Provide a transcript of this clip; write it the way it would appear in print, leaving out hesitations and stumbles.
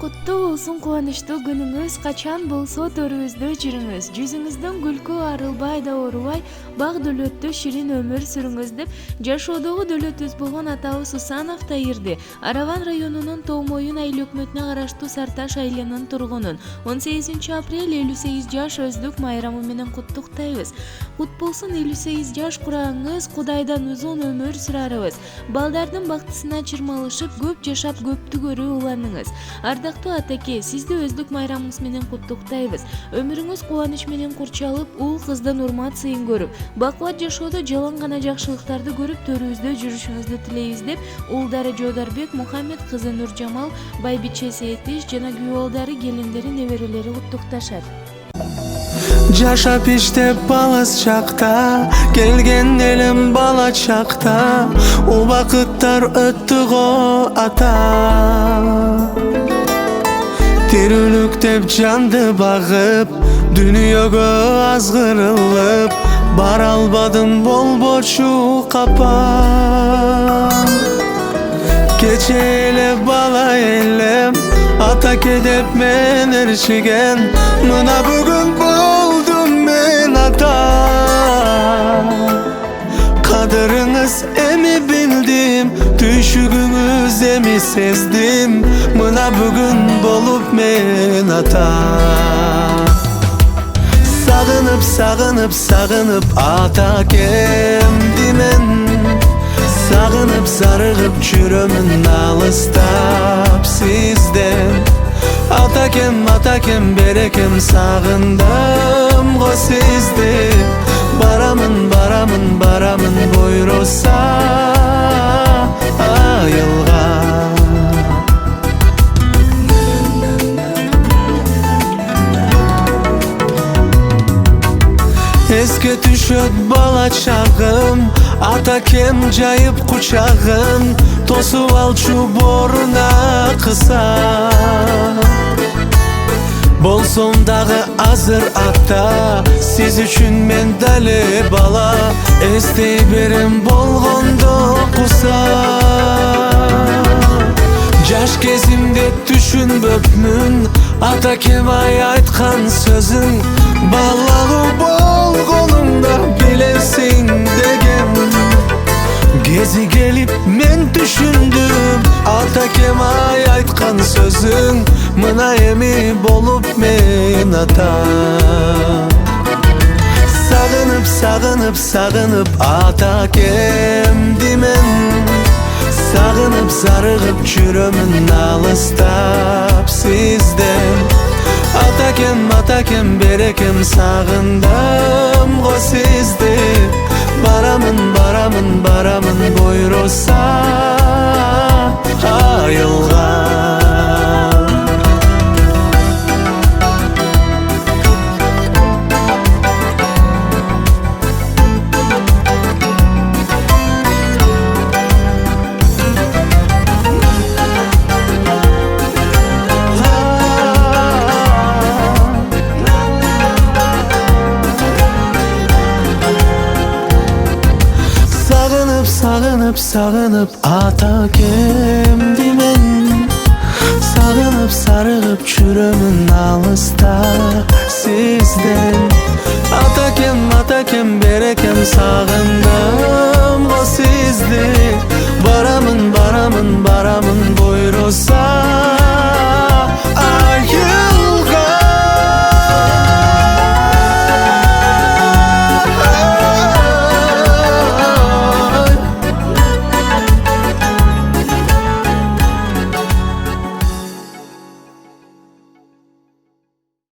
Куттуу болсун кубанычтуу күнүңүз, качан болсо төрүбүздө жүрүңүз, жүзүңүздөн күлкү арылбай да оорубай, бак дөлөттүү ширин өмүр сүрүңүз деп жашоодогу дөлөтүбүз болгон атабыз Усанов Таирди Араван районунун Тоомоюн айыл өкмөтүнө караштуу Сарташ айылынын тургунун 18 апрель 58 жаш өздүк майрамы менен куттуктайбыз. Кут болсун 58 жаш курагыңыз, Кудайдан узун өмүр сүрарыбыз. Балдардын бактысына чырмалышып, көп жашап, көптү көрүү уланыңыз. Ардактуу атаке, сизди өздүк майрамыңыз менен куттуктайбыз. Өмүрүңүз кубаныч менен курчалып, уул кыздын урмат сыйын көрүп, бакубат жашоодо жалаң гана жакшылыктарды көрүп, төрүбүздө жүрүшүңүздү тилейбиз деп уулдары Жодарбек, Мухаммед кызы Нуржамал, байбичеси Этиш жана күйөө балдары, келиндери, неберелери куттукташат. Жашап иштеп балыс чакта, келген элим бала чакта, убакыттар өттү го ата. Тирүүлүк деп жанды багып, дүйнөгө азгырылып, бара албадым болбочу капа. Кече эле бала элем, атаке деп мен ээрчиген, мына бүгүн болдум мен ата. Кадырыңыз эми билдим, түйшүгүңүз эми сездим, мына бүгүн болуп мен ата. Сагынып, сагынып, сагынып атакемди мен, сагынып, зарыгып жүрөмүн алыстап сизден. Атакем, атакем, берекем, сагындым го сизди. Барамын, барамын, барамын буйруса айылга. Эске түшөт бала чагым, атакем жайып кучагын, тосуп алчу боруна кыса. Болсом дагы азыр ата, сиз үчүн мен дале бала, эстей берем болгондо куса. Жаш кезимде түшүнбөпмүн, атакем айткан сөзүн, балалуу болгонумда билесиң деген. Кези келип мен түшүндүм, атакем айткан сөзүң, мына эми болуп мен ата. Сагынып, сагынып, сагынып атакемди мен, сагынып, зарыгып жүрөмүн алыстап сизден. Атакем, атакем, берекем, сагындым го сизди. Барамын, барамын, барамын буйруса айылга. Сагынып, сагынып атакемди мен, сагынып, зарыгып жүрөмүн алыста сизден. Атакем, атакем, берекем, сагындым го сизди. Барамын, барамын, барамын буйруса